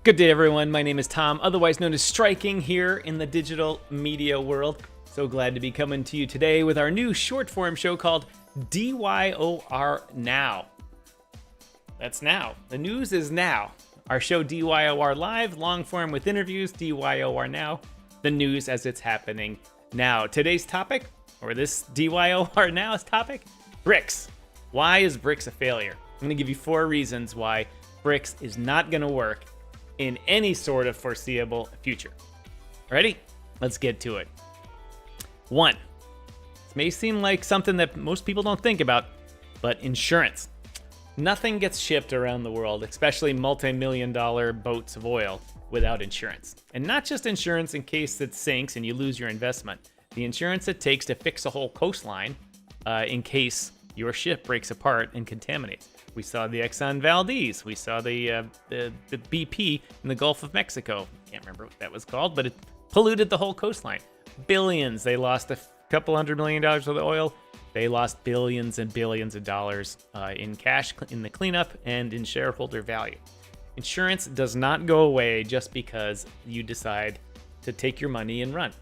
Good day, everyone. My name is Tom, otherwise known as Striking here in the digital media world. So glad to be coming to you today with our new short form show called DYOR Now. That's now. The news is now. Our show DYOR Live, long form with interviews, DYOR Now. The news as it's happening now. Today's topic, or this DYOR Now's topic, BRICS. Why is BRICS a failure? I'm going to give you 4 reasons why BRICS is not going to work in any sort of foreseeable future. Ready? Let's get to it. 1. This may seem like something that most people don't think about, but insurance. Nothing gets shipped around the world, especially multi-million-dollar boats of oil, without insurance. And not just insurance in case it sinks and you lose your investment. The insurance it takes to fix a whole coastline in case your ship breaks apart and contaminates. We saw the Exxon Valdez. We saw the BP in the Gulf of Mexico. Can't remember what that was called, but it polluted the whole coastline. Billions. They lost a couple $100 million worth of oil. They lost billions and billions of dollars in cash in the cleanup and in shareholder value. Insurance does not go away just because you decide to take your money and run.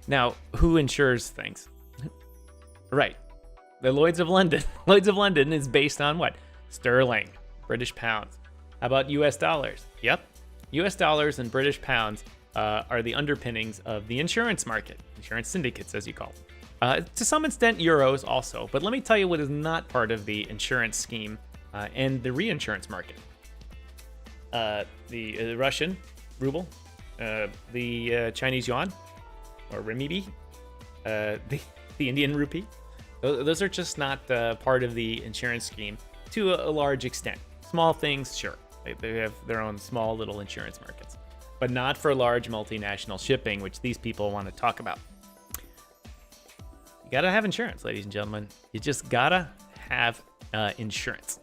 Now, who insures things? Right. The Lloyd's of London. Lloyd's of London is based on what? Sterling, British pounds. How about US dollars? Yep. US dollars and British pounds are the underpinnings of the insurance market, insurance syndicates, as you call them. To some extent, euros also. But let me tell you what is not part of the insurance scheme and the reinsurance market. The Russian ruble, the Chinese yuan, or renminbi, the Indian rupee. Those are just not part of the insurance scheme to a large extent. Small things, sure. They have their own small little insurance markets, but not for large multinational shipping, which these people want to talk about. You gotta have insurance, ladies and gentlemen. You just gotta have insurance.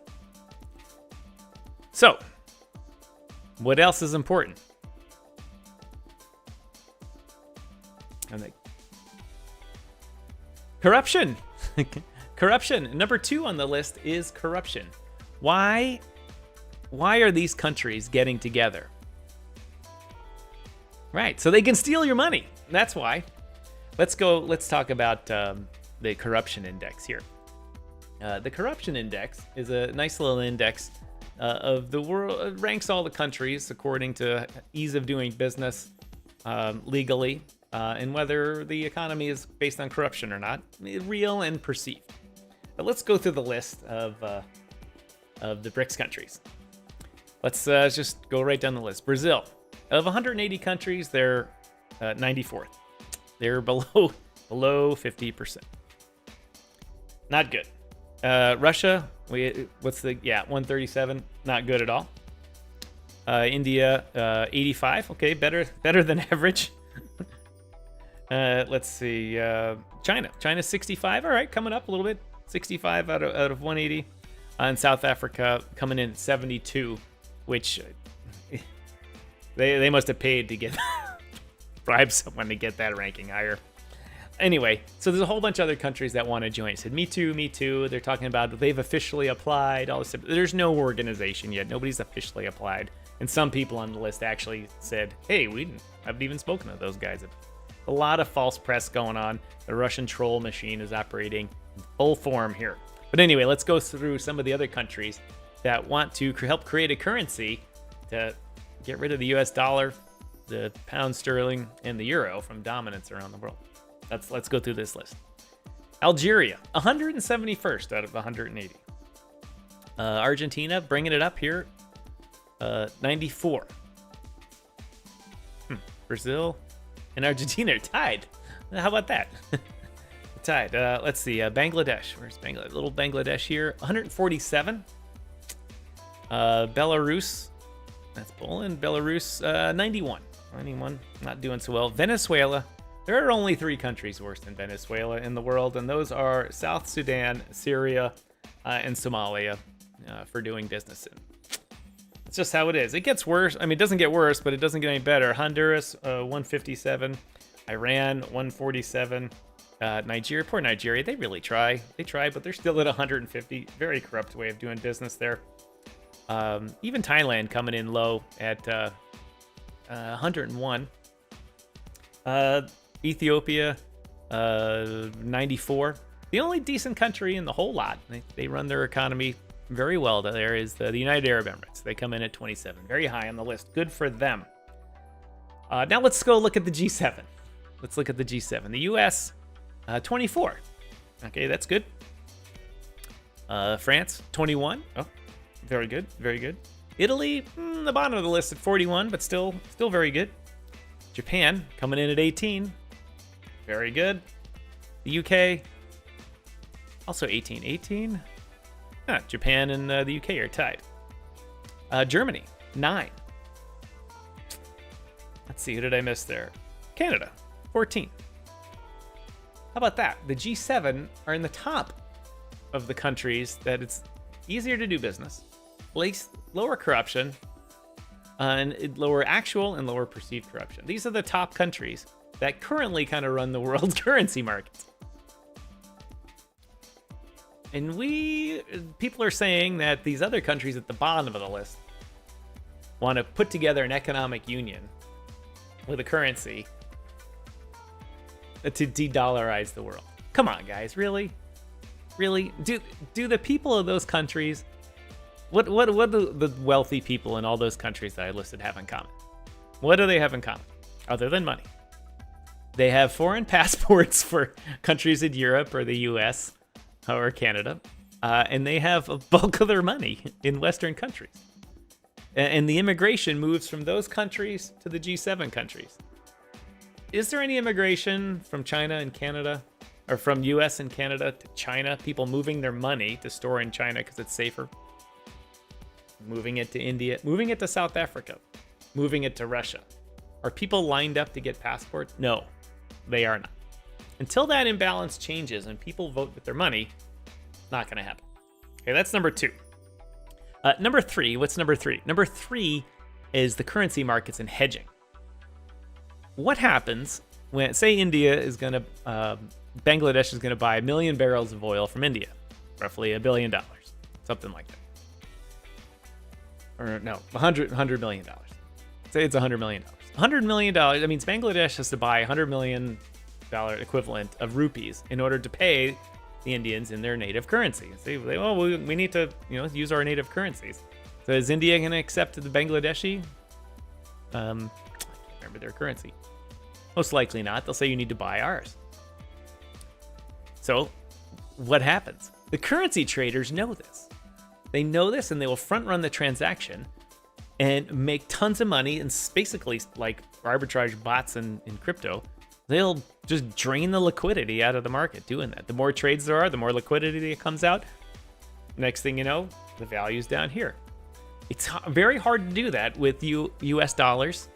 So, what else is important? Corruption. Corruption. Number 2 on the list is corruption. Why are these countries getting together? Right, so they can steal your money. That's why. Let's talk about the corruption index here. The corruption index is a nice little index of the world. It ranks all the countries according to ease of doing business legally and whether the economy is based on corruption or not, real and perceived. But let's go through the list of the BRICS countries. Let's just go right down the list. Brazil, of 180 countries, they're 94th. They're below 50%. Not good. Russia, 137. Not good at all. India, 85. Okay, better than average. Let's see. China, 65. All right, coming up a little bit. 65 out of 180. And South Africa coming in at 72, which they must have paid to get bribe someone to get that ranking higher. Anyway, so there's a whole bunch of other countries that want to join. Said, me too. They're talking about they've officially applied. All this. There's no organization yet. Nobody's officially applied. And some people on the list actually said, hey, haven't even spoken to those guys. A lot of false press going on. The Russian troll machine is operating in full form here. But anyway, let's go through some of the other countries that want to help create a currency to get rid of the US dollar, the pound sterling, and the euro from dominance around the world. Let's go through this list. Algeria, 171st out of 180. Argentina, bringing it up here, 94. Brazil and Argentina are tied. How about that? Tied. Let's see. Bangladesh. Where's Bangladesh? Little Bangladesh here. 147. Belarus. That's Poland. Belarus. 91. 91. Not doing so well. Venezuela. There are only 3 countries worse than Venezuela in the world, and those are South Sudan, Syria, and Somalia for doing business in. It's just how it is. It gets worse. I mean, it doesn't get worse, but it doesn't get any better. Honduras, 157. Iran, 147. Nigeria, poor Nigeria, they really try. They try, but they're still at 150. Very corrupt way of doing business there. Even Thailand coming in low at 101. Ethiopia, 94. The only decent country in the whole lot, they run their economy very well there, is the United Arab Emirates. They come in at 27, very high on the list. Good for them. Now let's go look at the G7. Let's look at the G7. The US, 24. Okay, that's good. France, 21. Oh, very good, very good. Italy, the bottom of the list at 41, but still very good. Japan, coming in at 18. Very good. The UK, also 18. 18? Japan and the UK are tied. Germany, 9. Let's see, who did I miss there? Canada, 14. How about that? The G7 are in the top of the countries that it's easier to do business, lower corruption, and lower actual and lower perceived corruption. These are the top countries that currently kind of run the world's currency markets. And people are saying that these other countries at the bottom of the list want to put together an economic union with a currency to de-dollarize the world. Come on, guys, really? Really? Do the people of those countries, what do the wealthy people in all those countries that I listed have in common? What do they have in common other than money? They have foreign passports for countries in Europe or the US or Canada, and they have a bulk of their money in Western countries. And the immigration moves from those countries to the G7 countries. Is there any immigration from China and Canada, or from US and Canada to China? People moving their money to store in China because it's safer? Moving it to India, moving it to South Africa, moving it to Russia. Are people lined up to get passports? No, they are not. Until that imbalance changes and people vote with their money, not going to happen. Okay, that's number 2. Number 3, what's number 3? Number 3 is the currency markets and hedging. What happens when, say, India is going to, Bangladesh is going to buy 1 million barrels of oil from India, roughly $1 billion, something like that. Or no, $100 million. Say it's $100 million. $100 million, that means Bangladesh has to buy $100 million equivalent of rupees in order to pay the Indians in their native currency. We need to, use our native currencies. So is India going to accept the Bangladeshi? I can't remember their currency. Most likely not. They'll say you need to buy ours. So what happens? The currency traders know this. They know this, and they will front run the transaction and make tons of money. And basically, like arbitrage bots in crypto, they'll just drain the liquidity out of the market doing that. The more trades there are, the more liquidity that comes out. Next thing you know, the value's down here. It's very hard to do that with US dollars,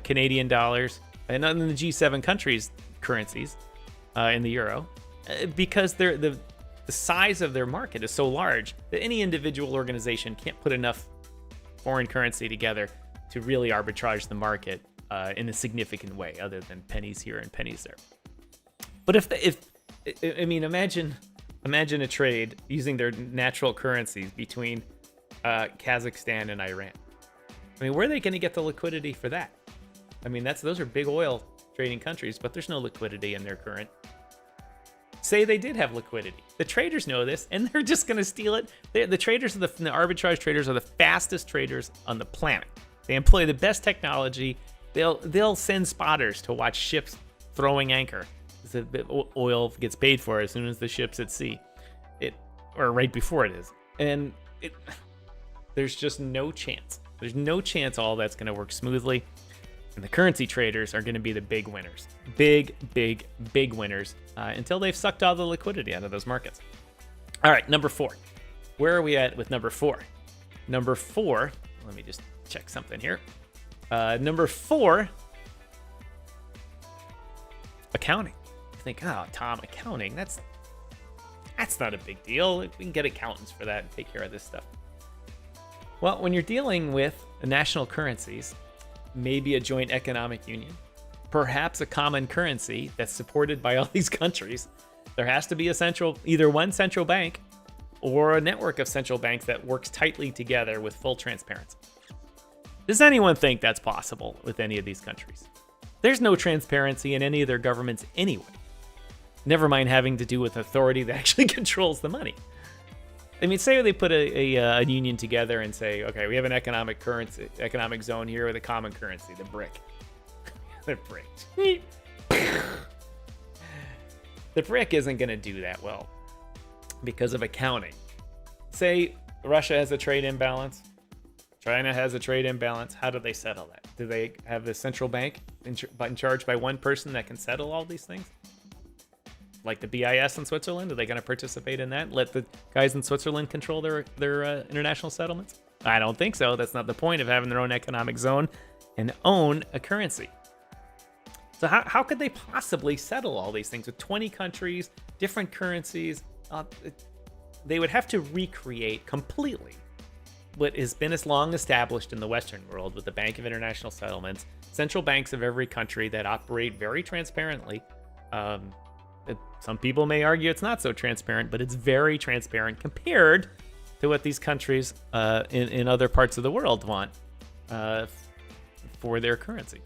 Canadian dollars, and in the G7 countries' currencies, in the euro, because the size of their market is so large that any individual organization can't put enough foreign currency together to really arbitrage the market in a significant way, other than pennies here and pennies there. But imagine a trade using their natural currencies between Kazakhstan and Iran. Where are they going to get the liquidity for that? Those are big oil trading countries, but there's no liquidity in their current. Say they did have liquidity. The traders know this, and they're just going to steal it. The traders, the arbitrage traders, are the fastest traders on the planet. They employ the best technology. They'll send spotters to watch ships throwing anchor. The oil gets paid for as soon as the ship's at sea, or right before it is. And there's just no chance. There's no chance all that's going to work smoothly. And the currency traders are going to be the big winners. Big winners until they've sucked all the liquidity out of those markets. All right, number 4. Where are we at with number 4? Number 4, let me just check something here. Number 4, accounting. You think, Tom, accounting, that's not a big deal. We can get accountants for that and take care of this stuff. Well, when you're dealing with national currencies, maybe a joint economic union, perhaps a common currency that's supported by all these countries, there has to be either one central bank or a network of central banks that works tightly together with full transparency. Does anyone think that's possible with any of these countries? There's no transparency in any of their governments anyway. Never mind having to do with authority that actually controls the money. I mean, say they put a union together and say, okay, we have an economic zone here with a common currency, the BRIC. The BRIC. The BRIC isn't going to do that well because of accounting. Say Russia has a trade imbalance. China has a trade imbalance. How do they settle that? Do they have the central bank in charge by one person that can settle all these things? Like the BIS in Switzerland? Are they going to participate in that? Let the guys in Switzerland control their international settlements? I don't think so. That's not the point of having their own economic zone and own a currency. So how could they possibly settle all these things with 20 countries, different currencies? They would have to recreate completely what has been as long established in the Western world with the Bank of International Settlements, central banks of every country that operate very transparently. Some people may argue it's not so transparent, but it's very transparent compared to what these countries in other parts of the world want for their currency.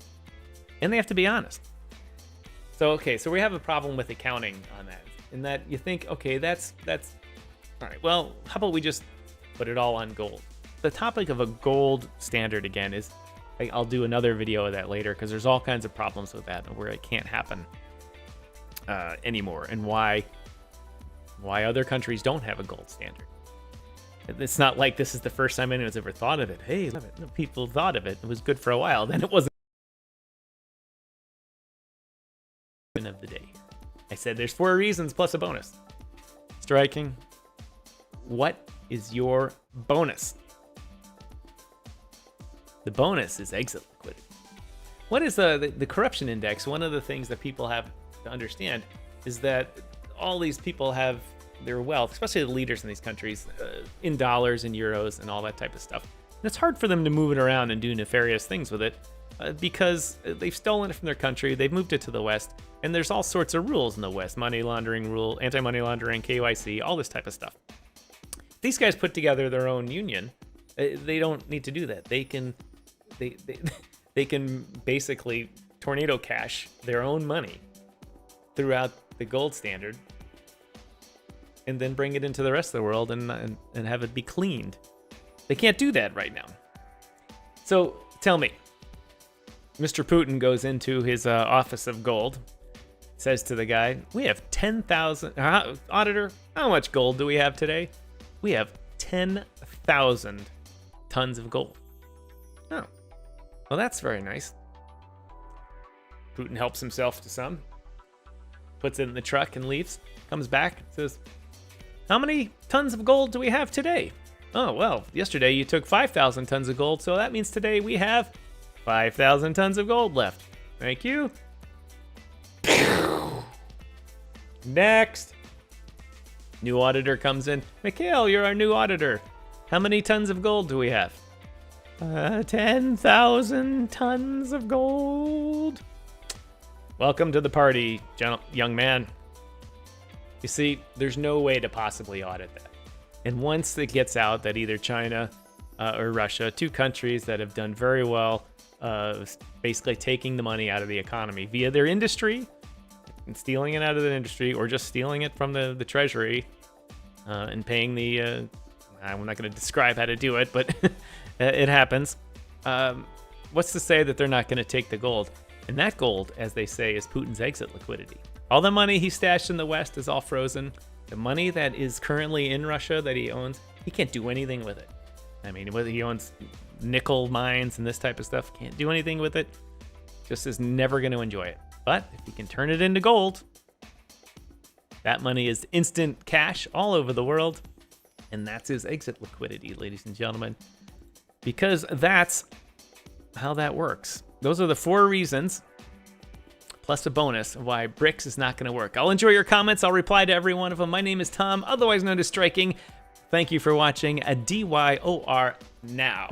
And they have to be honest. So we have a problem with accounting on that. In that you think, okay, that's all right. Well, how about we just put it all on gold? The topic of a gold standard again is, I'll do another video of that later because there's all kinds of problems with that and where it can't happen anymore, and why other countries don't have a gold standard. It's not like this is the first time anyone's ever thought of it. Hey, people thought of it. It was good for a while. Then it wasn't. Of the day, I said there's 4 reasons plus a bonus. Striking. What is your bonus? The bonus is exit liquidity. What is the corruption index? One of the things that people have to understand is that all these people have their wealth, especially the leaders in these countries, in dollars and euros and all that type of stuff. And it's hard for them to move it around and do nefarious things with it because they've stolen it from their country, they've moved it to the West, and there's all sorts of rules in the West, money laundering rule, anti-money laundering, KYC, all this type of stuff. These guys put together their own union. They don't need to do that. They can basically tornado cash their own money throughout the gold standard and then bring it into the rest of the world and have it be cleaned. They can't do that right now. So tell me, Mr. Putin goes into his office of gold, says to the guy, we have 10,000, auditor, how much gold do we have today? We have 10,000 tons of gold. Oh, well, that's very nice. Putin helps himself to some, puts it in the truck and leaves, comes back, says, how many tons of gold do we have today? Oh, well, yesterday you took 5,000 tons of gold, so that means today we have 5,000 tons of gold left. Thank you. Next. New auditor comes in. Mikhail, you're our new auditor. How many tons of gold do we have? 10,000 tons of gold. Welcome to the party, young man. You see, there's no way to possibly audit that. And once it gets out that either China or Russia, 2 countries that have done very well, basically taking the money out of the economy via their industry and stealing it out of the industry, or just stealing it from the treasury and paying the, I'm not going to describe how to do it, but it happens. What's to say that they're not going to take the gold? And that gold, as they say, is Putin's exit liquidity. All the money he stashed in the West is all frozen. The money that is currently in Russia that he owns, he can't do anything with it. I mean, whether he owns nickel mines and this type of stuff, can't do anything with it. Just is never going to enjoy it. But if he can turn it into gold, that money is instant cash all over the world. And that's his exit liquidity, ladies and gentlemen. Because that's how that works. Those are the 4 reasons, plus a bonus, of why BRICS is not going to work. I'll enjoy your comments. I'll reply to every one of them. My name is Tom, otherwise known as Striking. Thank you for watching a DYOR Now.